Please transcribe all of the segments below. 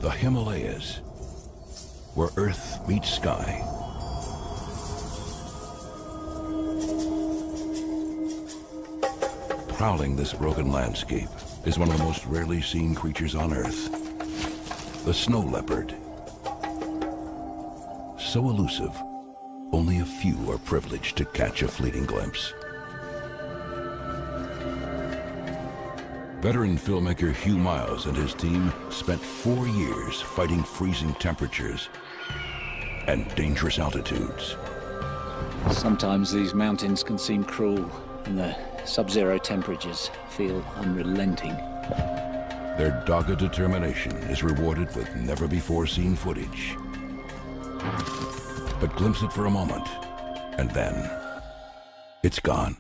the Himalayas, where earth meets sky. Prowling this broken landscape is one of the most rarely seen creatures on earth, the snow leopard. So elusive, only a few are privileged to catch a fleeting glimpse. Veteran filmmaker Hugh Miles and his team spent 4 years fighting freezing temperatures and dangerous altitudes. Sometimes these mountains can seem cruel, and the sub-zero temperatures feel unrelenting. Their dogged determination is rewarded with never-before-seen footage. But glimpse it for a moment, and then it's gone.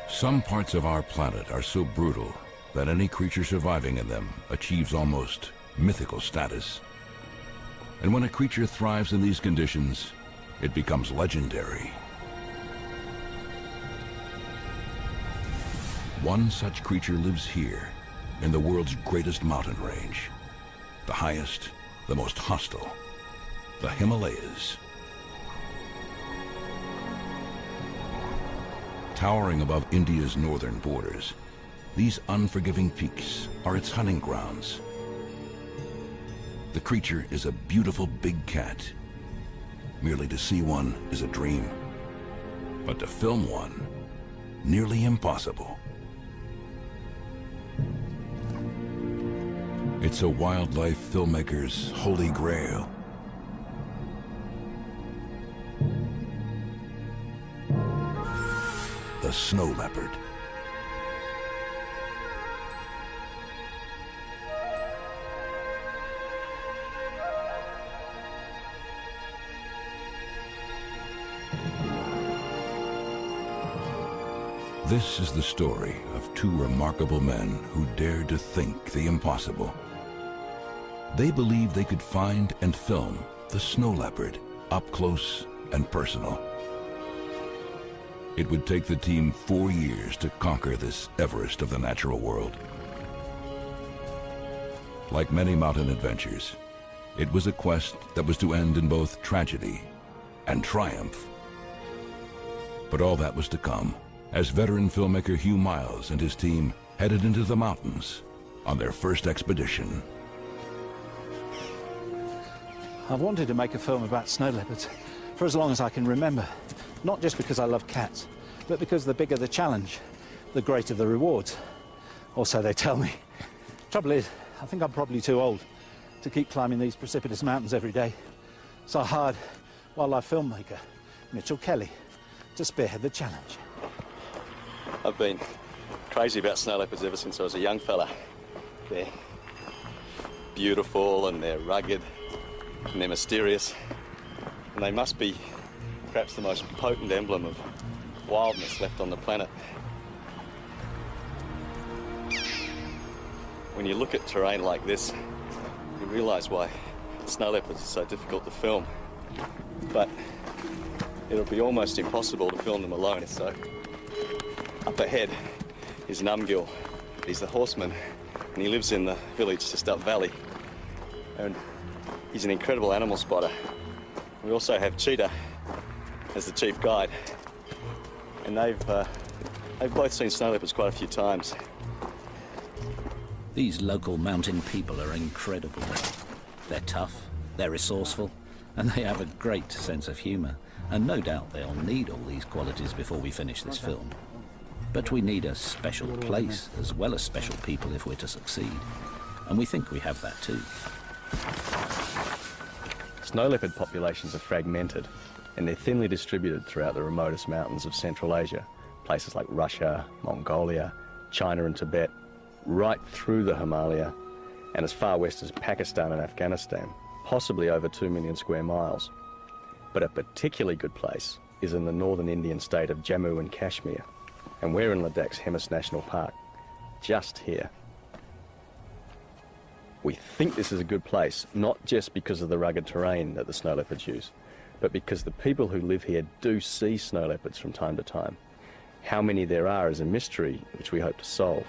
Some parts of our planet are so brutal that any creature surviving in them achieves almost mythical status. And when a creature thrives in these conditions, it becomes legendary. One such creature lives here, in the world's greatest mountain range. The highest, the most hostile, the Himalayas. Towering above India's northern borders, these unforgiving peaks are its hunting grounds. The creature is a beautiful big cat. Merely to see one is a dream, but to film one, nearly impossible. It's a wildlife filmmaker's holy grail. The snow leopard. This is the story of two remarkable men who dared to think the impossible. They believed they could find and film the snow leopard up close and personal. It would take the team 4 years to conquer this Everest of the natural world. Like many mountain adventures, it was a quest that was to end in both tragedy and triumph. But all that was to come as veteran filmmaker Hugh Miles and his team headed into the mountains on their first expedition. I've wanted to make a film about snow leopards for as long as I can remember. Not just because I love cats, but because the bigger the challenge, the greater the rewards. Or so they tell me. Trouble is, I think I'm probably too old to keep climbing these precipitous mountains every day. So I hired wildlife filmmaker Mitchell Kelly to spearhead the challenge. I've been crazy about snow leopards ever since I was a young fella. They're beautiful and they're rugged and they're mysterious. And they must be perhaps the most potent emblem of wildness left on the planet. When you look at terrain like this, you realise why snow leopards are so difficult to film. But it'll be almost impossible to film them alone. So up ahead is Numgill. He's the horseman, and he lives in the village just up valley. And he's an incredible animal spotter. We also have Cheetah as the chief guide, and they've both seen snow leopards quite a few times. These local mountain people are incredible. They're tough, they're resourceful, and they have a great sense of humour. And no doubt they'll need all these qualities before we finish this film. But we need a special place as well as special people if we're to succeed. And we think we have that too. Snow leopard populations are fragmented, and they're thinly distributed throughout the remotest mountains of Central Asia, places like Russia, Mongolia, China and Tibet, right through the Himalaya, and as far west as Pakistan and Afghanistan, possibly over 2 million square miles. But a particularly good place is in the northern Indian state of Jammu and Kashmir, and we're in Ladakh's Hemis National Park, just here. We think this is a good place, not just because of the rugged terrain that the snow leopards use, but because the people who live here do see snow leopards from time to time. How many there are is a mystery which we hope to solve.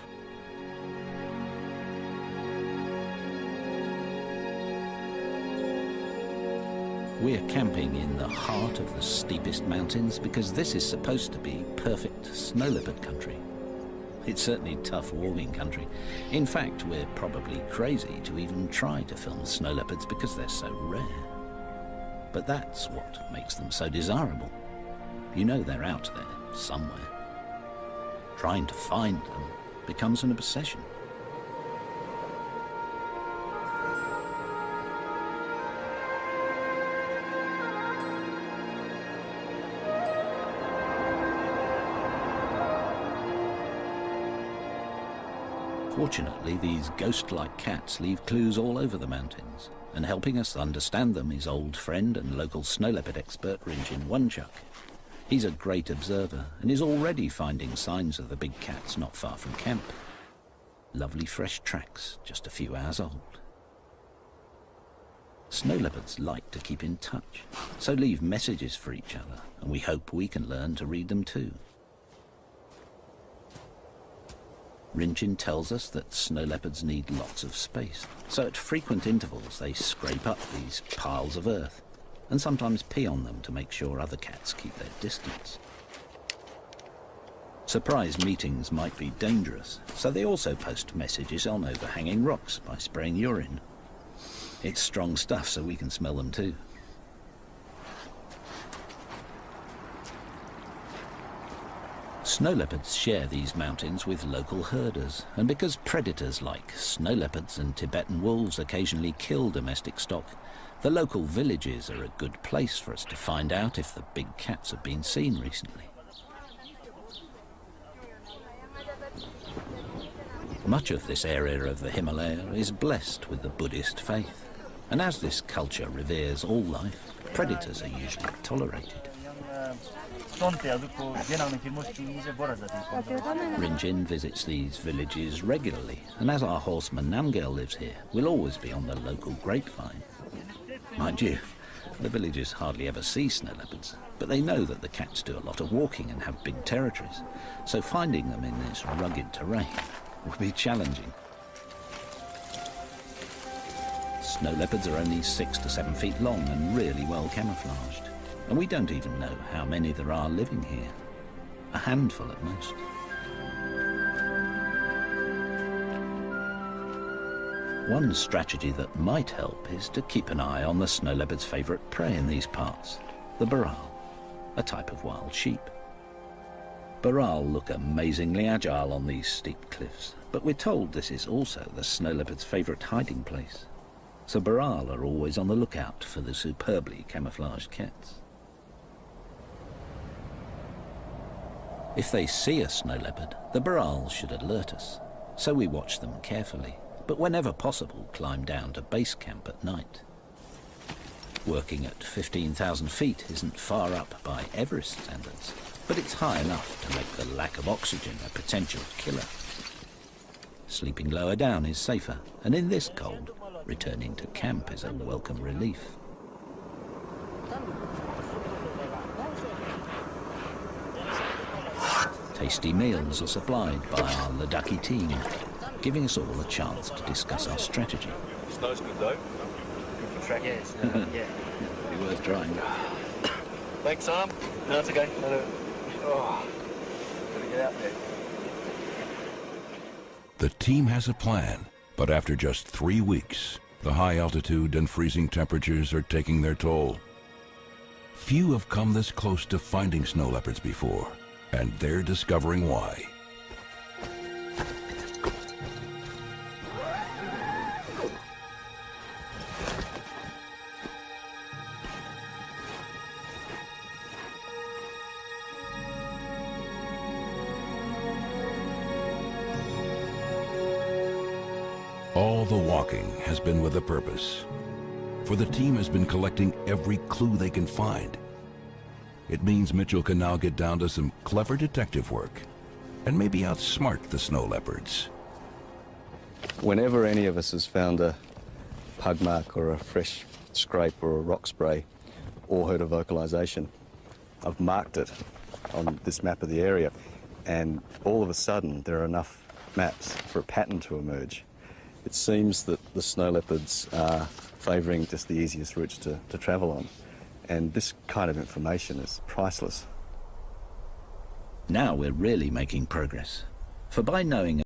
We're camping in the heart of the steepest mountains because this is supposed to be perfect snow leopard country. It's certainly tough walking country. In fact, we're probably crazy to even try to film snow leopards because they're so rare. But that's what makes them so desirable. You know they're out there somewhere. Trying to find them becomes an obsession. Fortunately, these ghost-like cats leave clues all over the mountains, and helping us understand them is old friend and local snow leopard expert Rinjin Wonchuk. He's a great observer and is already finding signs of the big cats not far from camp. Lovely fresh tracks, just a few hours old. Snow leopards like to keep in touch, so leave messages for each other, and we hope we can learn to read them too. Rinjin tells us that snow leopards need lots of space, so at frequent intervals they scrape up these piles of earth and sometimes pee on them to make sure other cats keep their distance. Surprise meetings might be dangerous, so they also post messages on overhanging rocks by spraying urine. It's strong stuff, so we can smell them too. Snow leopards share these mountains with local herders, and because predators like snow leopards and Tibetan wolves occasionally kill domestic stock, the local villages are a good place for us to find out if the big cats have been seen recently. Much of this area of the Himalaya is blessed with the Buddhist faith, and as this culture reveres all life, predators are usually tolerated. Rinjin visits these villages regularly, and as our horseman Namgyal lives here, we'll always be on the local grapevine. Mind you, the villagers hardly ever see snow leopards, but they know that the cats do a lot of walking and have big territories, so finding them in this rugged terrain will be challenging. Snow leopards are only 6 to 7 feet long and really well camouflaged. And we don't even know how many there are living here. A handful at most. One strategy that might help is to keep an eye on the snow leopard's favourite prey in these parts, the baral, a type of wild sheep. Baral look amazingly agile on these steep cliffs, but we're told this is also the snow leopard's favourite hiding place. So baral are always on the lookout for the superbly camouflaged cats. If they see a snow leopard, the baral should alert us, so we watch them carefully, but whenever possible climb down to base camp at night. Working at 15,000 feet isn't far up by Everest standards, but it's high enough to make the lack of oxygen a potential killer. Sleeping lower down is safer, and in this cold, returning to camp is a welcome relief. Tasty meals are supplied by our Ladakhi team, giving us all a chance to discuss our strategy. Snow's good though. Good for tracking. Yeah. It'll be worth trying. Thanks, Sam. No, it's okay. Oh, gotta get out there. The team has a plan, but after just 3 weeks, the high altitude and freezing temperatures are taking their toll. Few have come this close to finding snow leopards before, and they're discovering why. All the walking has been with a purpose, for the team has been collecting every clue they can find. It means Mitchell can now get down to some clever detective work and maybe outsmart the snow leopards. Whenever any of us has found a pug mark or a fresh scrape or a rock spray or heard a vocalization, I've marked it on this map of the area, and all of a sudden there are enough maps for a pattern to emerge. It seems that the snow leopards are favouring just the easiest routes to travel on, and this kind of information is priceless. Now we're really making progress. For by knowing